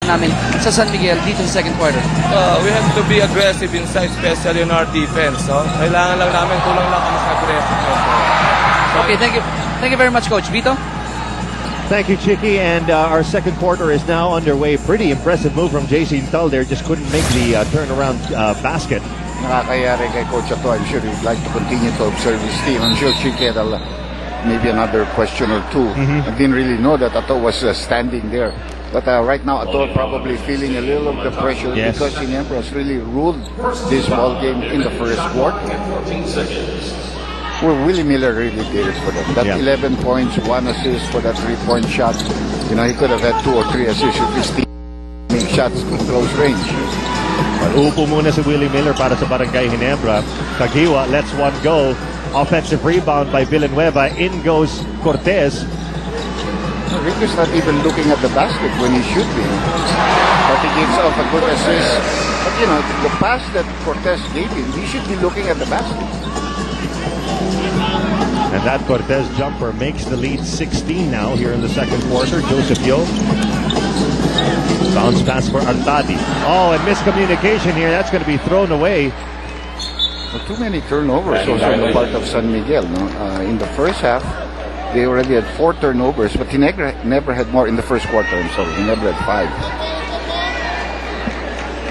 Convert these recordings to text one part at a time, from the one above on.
namin sa San Miguel dito sa second quarter? We have to be aggressive inside, especially in our defense. Kailangan lang namin, kulang lang kami sa aggressiveness. Okay, thank you. Thank you very much, Coach. Vito? Thank you, Chicky. And our second quarter is now underway. Pretty impressive move from JC Intal there. Just couldn't make the turnaround basket. Nakakaya rin kay Coach Ato. I'm sure he'd like to continue to observe his team. I'm sure Chicky had maybe another question or two. I didn't really know that Ato was standing there. But right now, Ato probably feeling a little of the pressure because Ginebra has really ruled this ball game in the first quarter. Well, Willie Miller really did it for them. That 11 points, 1 assist for that 3-point shot. You know, he could have had 2 or 3 assists if his team make shots in close range. Upo muna si Willie Miller para sa Barangay Ginebra. Kagiwa lets one go. Offensive rebound by Villanueva. In goes Cortez. Rico's not even looking at the basket when he should be. But he gives off a good assist. But you know, the pass that Cortez gave him, he should be looking at the basket. And that Cortez jumper makes the lead 16 now here in the second quarter. Joseph Yo. Bounce pass for Artadi. Oh, and miscommunication here. That's going to be thrown away. Well, too many turnovers also on the part of San Miguel. No? In the first half, they already had 4 turnovers, but he never had more in the first quarter. I'm sorry, he never had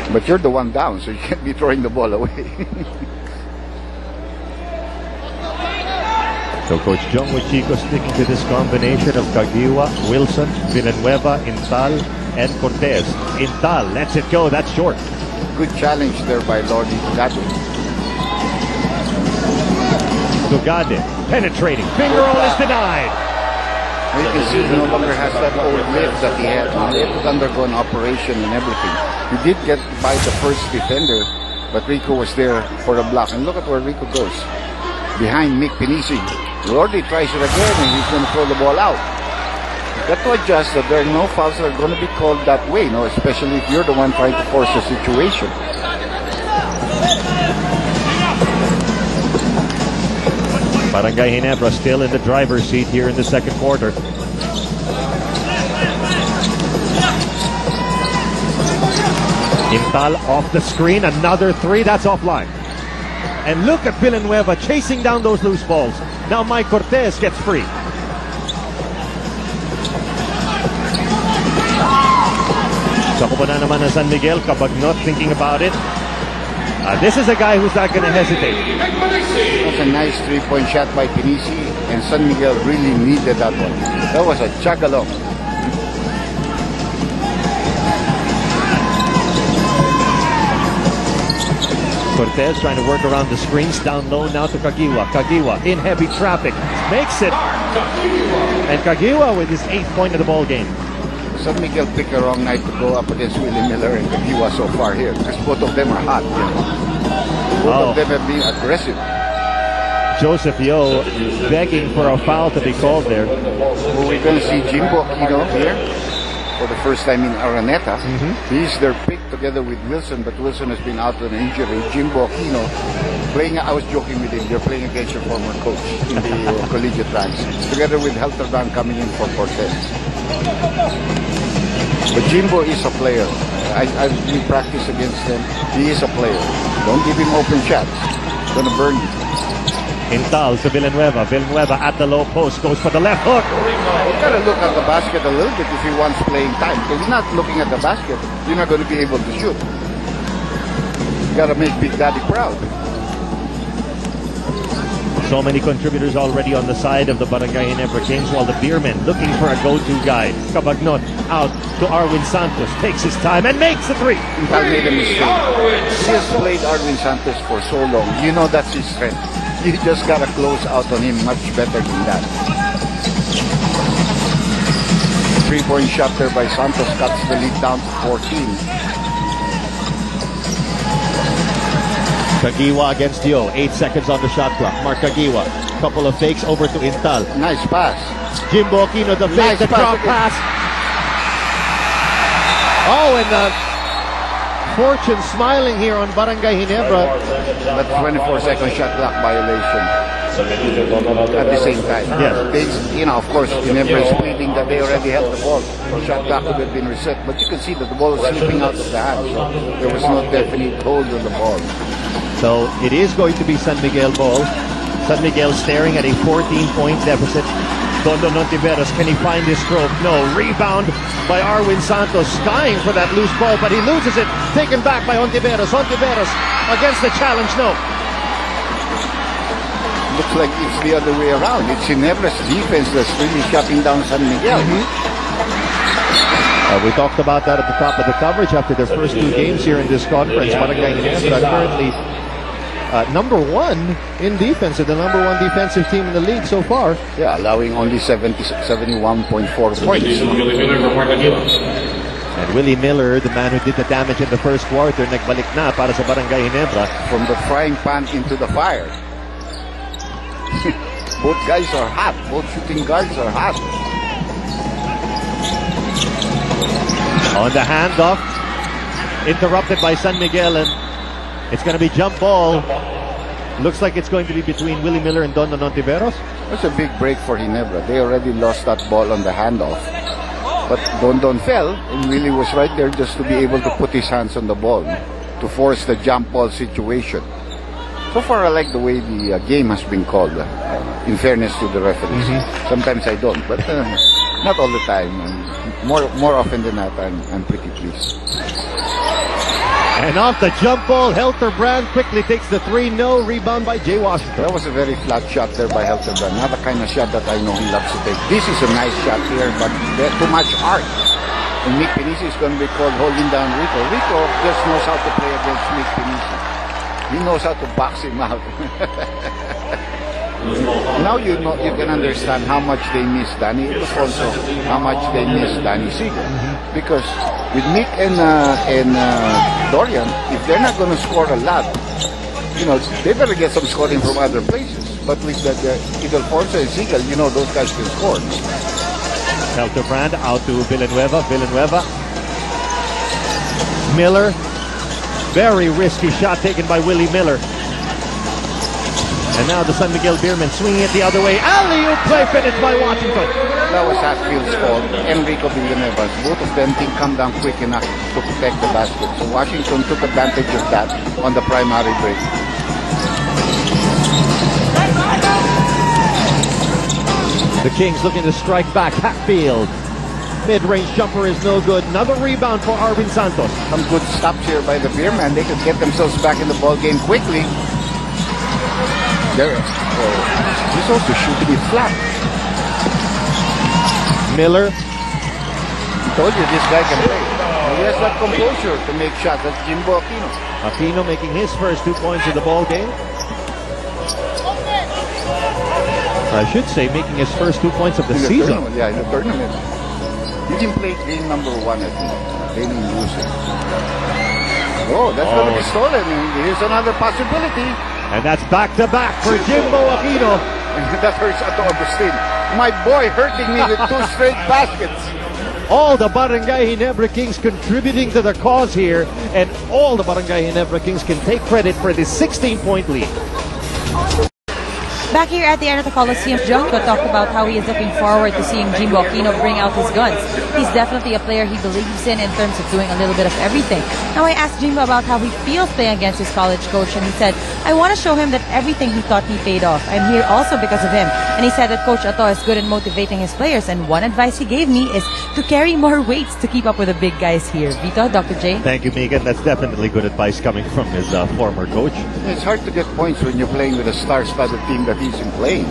5. But you're the one down, so you can't be throwing the ball away. So Coach Jong Chico sticking to this combination of Kagiwa, Wilson, Villanueva, Intal, and Cortez. Intal lets it go. That's short. Good challenge there by Lordy Tugade. Tugade penetrating. Finger roll is denied. You can see he no longer has that old lift that he had. He had to undergo an operation and everything. He did get by the first defender, but Rico was there for a block. And look at where Rico goes. Behind Mick Pinisi. Lordy tries it again and he's going to throw the ball out. You've got to adjust that there are no fouls that are going to be called that way, no, especially if you're the one trying to force a situation. Barangay Ginebra still in the driver's seat here in the second quarter. Intal off the screen, another 3, that's offline. And look at Villanueva chasing down those loose balls. Now Mike Cortez gets free. Sakupa na naman ng San Miguel. Kabagnot thinking about it. This is a guy who's not going to hesitate. That's a nice 3-point shot by Pinisi, and San Miguel really needed that one. That was a chug-along. Cortez trying to work around the screens. Down low now to Kagiwa. Kagiwa in heavy traffic. Makes it. And Kagiwa with his 8th point of the ball game. San Miguel picked a wrong night to go up against Willie Miller and Kagiwa so far here, because both of them are hot. You know? Both of them have been aggressive. Joseph Yo begging for a foul to be called there. Well, we're going to see Jimbo Aquino here for the first time in Araneta. He's their pick together with Wilson, but Wilson has been out on an injury. Jimbo Aquino playing, I was joking with him, they're playing against your former coach in the collegiate ranks, together with Helterdan coming in for Cortez. But Jimbo is a player. We practice against him. He is a player. Don't give him open shots. He's gonna burn you. Intal to Villanueva. Villanueva at the low post goes for the left hook. You gotta look at the basket a little bit if he wants playing time. If he's not looking at the basket, you're not going to be able to shoot. You gotta make Big Daddy proud. So many contributors already on the side of the Barangay Ginebra Kings, while the Beermen looking for a go-to guy. Cabagnot out to Arwin Santos, takes his time and makes the 3. Intal made a mistake. He has played Arwin Santos for so long. You know that's his strength. You just gotta close out on him much better than that. 3-point shot there by Santos cuts the lead down to 14. Kagiwa against Yo. 8 seconds on the shot clock. Mark Kagiwa. Couple of fakes over to Intal. Nice pass. Jimbo Aquino, the fake, the drop pass. Oh, and fortune smiling here on Barangay Ginebra. That 24-second shot clock violation. at the same time. Yes. They, of course, Ginebra is pleading that they already held the ball. So shot clock could have been reset. But you can see that the ball was slipping out of the hand. So there was no definite hold on the ball. So it is going to be San Miguel ball. San Miguel staring at a 14-point deficit. Dondo Nontiveros, can he find his stroke? No. Rebound by Arwin Santos, skying for that loose ball, but he loses it. Taken back by Ontiveros. Ontiveros against the challenge, no. Looks like it's the other way around. It's Ginebra's defense that's really shutting down San Miguel. We talked about that at the top of the coverage after their first two games here in this conference. Barangay Ginebra currently number one in defense, the number one defensive team in the league so far. Yeah, allowing only 71.4 points. And Willie Miller, the man who did the damage in the first quarter, nagbalik na para sa Barangay Ginebra. From the frying pan into the fire. Both guys are hot. Both shooting guards are hot. On the handoff, interrupted by San Miguel, and it's going to be jump ball. Looks like it's going to be between Willie Miller and Dondo Nontiveros. That's a big break for Ginebra. They already lost that ball on the handoff. But Dondon fell, and Willie was right there just to be able to put his hands on the ball to force the jump ball situation. So far, I like the way the game has been called, in fairness to the referees. Sometimes I don't, but not all the time. More often than not, I'm pretty pleased. And off the jump ball, Helterbrand quickly takes the 3. No, rebound by Jay Washington. That was a very flat shot there by Helterbrand. Not the kind of shot that I know he loves to take. This is a nice shot here, but there's too much art. And Mick Pinisi is going to be called holding down Rico. Rico just knows how to play against Mick Pinisi. He knows how to box him out. Now you can understand how much they miss Danny Ildefonso, how much they miss Danny Siegel. Because with Mick and Dorian, if they're not going to score a lot, they better get some scoring from other places. But with Ildefonso and Siegel, those guys can score. Helterbrand out to Villanueva. Miller. Very risky shot taken by Willie Miller. And now the San Miguel Beermen swinging it the other way. Alley-oop play finished by Washington. That was Hatfield's fault. Enrico Villanueva. Both of them didn't come down quick enough to protect the basket. So Washington took advantage of that on the primary break. The Kings looking to strike back. Hatfield. Mid-range jumper is no good. Another rebound for Arvin Santos. Some good stops here by the Beermen. They could get themselves back in the ball game quickly. He's also shooting it flat. Miller. I told you this guy can play. He has that composure to make shots. That's Jimbo Aquino. Aquino making his first 2 points of the ball game. I should say making his first 2 points of the season. Yeah, in the tournament. He didn't play game number 1, I think. They didn't lose it. Oh, that's going to be stolen. Here's another possibility. And that's back-to-back for Jimbo Aquino. That hurts Ato Agustin. My boy hurting me with 2 straight baskets. All the Barangay Ginebra Kings contributing to the cause here. And all the Barangay Ginebra Kings can take credit for this 16-point lead. Back here at the end of the Coliseum, Junko talked about how he is looking forward to seeing Jimbo Aquino bring out his guns. He's definitely a player he believes in terms of doing a little bit of everything. Now I asked Jimbo about how he feels playing against his college coach, and he said, I want to show him that everything he thought he paid off. I'm here also because of him. And he said that Coach Ato is good at motivating his players, and one advice he gave me is to carry more weights to keep up with the big guys here. Vito, Dr. J? Thank you, Megan. That's definitely good advice coming from his former coach. It's hard to get points when you're playing with a star-studded team that he's in playing.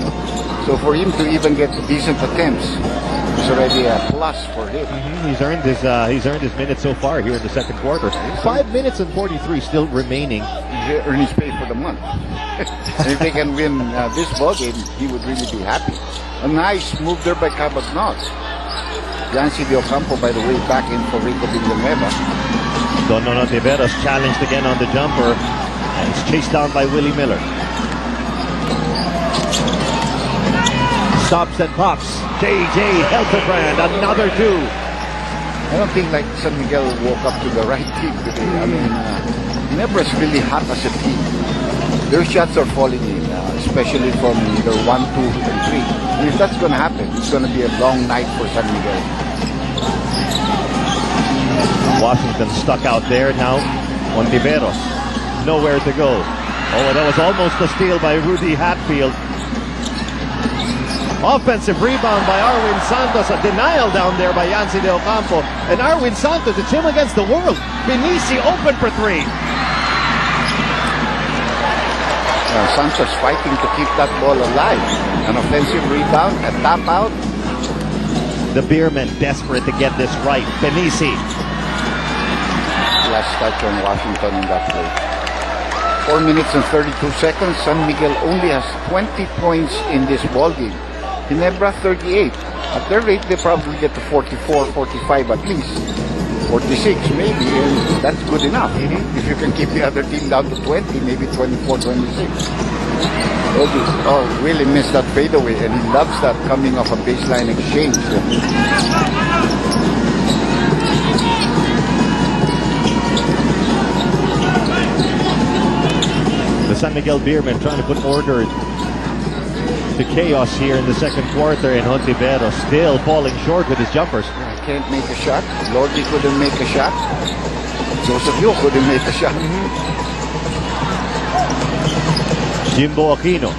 So for him to even get decent attempts is already a plus for him. He's earned his minutes so far here in the second quarter. 5 minutes and 43 still remaining. He earned his pay for the month. And if they can win this ball game, he would really be happy. A nice move there by Cabagnot. Yancy De Ocampo, by the way, back in for Rico Villanueva. Dondo Nontiveros challenged again on the jumper, and it's chased down by Willie Miller. Stops and pops. J.J. Helterbrand, another 2. I don't think like San Miguel woke up to the right team today. I mean, Ginebra's really hot as a team. Their shots are falling in, especially from either 1, 2, and 3. And if that's going to happen, it's going to be a long night for San Miguel. Washington stuck out there now. Ontiveros, nowhere to go. Oh, that was almost a steal by Rudy Hatfield. Offensive rebound by Arwin Santos. A denial down there by Yancy De Ocampo. And Arwin Santos, it's him against the world. Benici open for 3. Santos fighting to keep that ball alive. An offensive rebound, a tap out. The Beermen desperate to get this right. Benici. Last touch on Washington in that play. 4 minutes and 32 seconds. San Miguel only has 20 points in this ball game. Ginebra 38. At their rate, they probably get to 44, 45 at least. 46 maybe, and that's good enough. If you can keep the other team down to 20, maybe 24, 26. Oh, really missed that fadeaway, and he loves that coming off a baseline exchange. The San Miguel Beermen trying to put order to chaos here in the second quarter, and Ontiveros still falling short with his jumpers. I can't make a shot. Lordy couldn't make a shot. Joseph Yo couldn't make a shot. Jimbo Aquino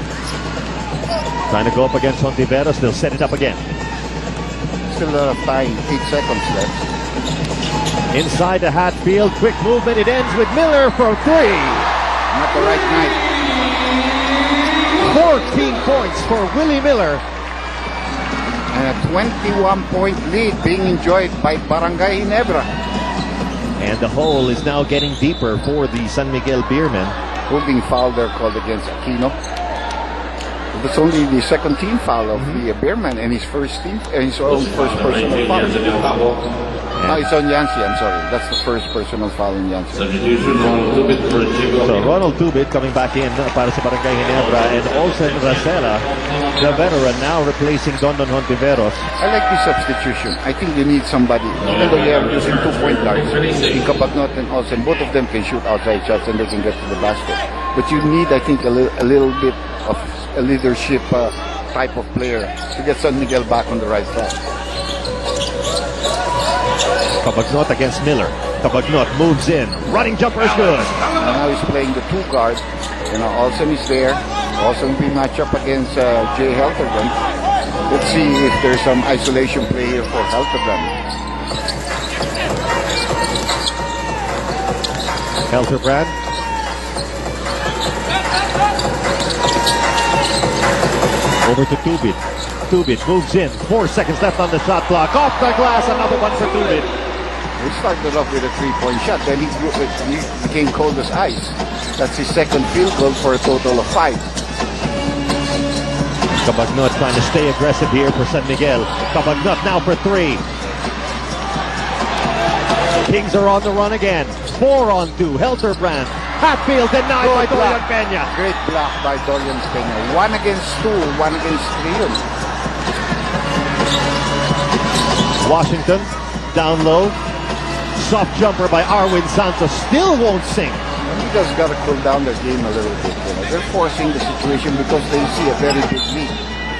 trying to go up against Ontiveros. They'll set it up again. Still a lot of time. 8 seconds left. Inside the Hatfield. Quick movement. It ends with Miller for 3. Not the right night. 14 points for Willie Miller. And a 21-point lead being enjoyed by Barangay Ginebra. And the hole is now getting deeper for the San Miguel Beermen. Holding foul there called against Aquino. That's only the second team foul of the Beermen, and his own first personal foul. No, it's on Yancy, I'm sorry. That's the first personal foul in Yancy. So Ronald Tubit coming back in para sa Barangay Ginebra, and Olsen Racela, the veteran, now replacing Dondon Ontiveros. I like this substitution. I think you need somebody, even though they are using 2 point guards, in Kabagnot and Olsen, both of them can shoot outside shots and they can get to the basket. But you need, I think, a little bit of a leadership type of player to get San Miguel back on the right track. Kabagnot against Miller. Kabagnot moves in. Running jumper is good. And now he's playing the 2 guard. You know, Olsen is there. Olsen will be matched up against Jay Helterbrand. Let's see if there's some isolation play here for Helterbrand. Helterbrand. Over to Tubit. Tubit moves in. 4 seconds left on the shot clock. Off the glass. Another one for Tubit. He started off with a 3-point shot. Then he became cold as ice. That's his second field goal for a total of 5. Kabagnot trying to stay aggressive here for San Miguel. Kabagnot now for 3. Kings are on the run again. 4 on 2. Helterbrand. Hatfield denied by Dorian Peña. Great block by Dorian Peña. 1 against 2, 1 against 3. Washington down low. Soft jumper by Arwin Santos. Still won't sink. You just got to cool down their game a little bit. You know. They're forcing the situation because they see a very big lead.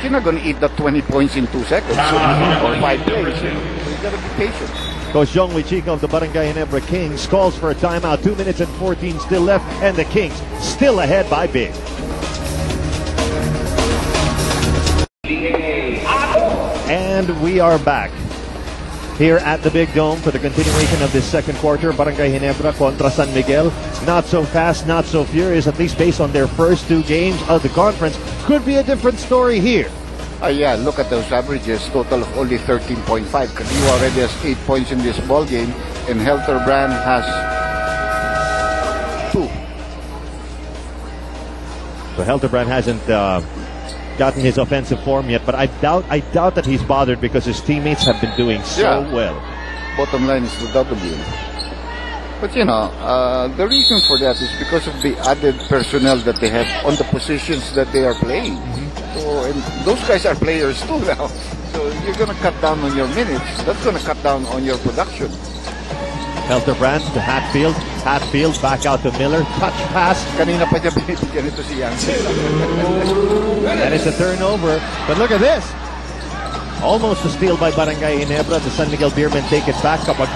You're not going to eat that 20 points in 2 seconds or 5 plays. You know. So you got to be patient. Coach Jong Wichika of the Barangay Ginebra Kings calls for a timeout. 2 minutes and 14 still left, and the Kings still ahead by big. And we are back here at the Big Dome for the continuation of this second quarter. Barangay Ginebra contra San Miguel. Not so fast, not so furious, at least based on their first 2 games of the conference. Could be a different story here. Yeah, look at those averages. Total of only 13.5. Kadiwa already has 8 points in this ball game, and Helterbrand has 2. So Helterbrand hasn't gotten his offensive form yet, but I doubt that he's bothered because his teammates have been doing so well. Bottom line is the W. But you know, the reason for that is because of the added personnel that they have on the positions that they are playing. So, and those guys are players too now. So you're going to cut down on your minutes. That's going to cut down on your production. Helterbrand to Hatfield. Hatfield back out to Miller. Touch pass. Kanina pa niya binibigyan ito si Jansen. And it's a turnover. But look at this. Almost a steal by Barangay Ginebra. The San Miguel Beermen take it back. Kapag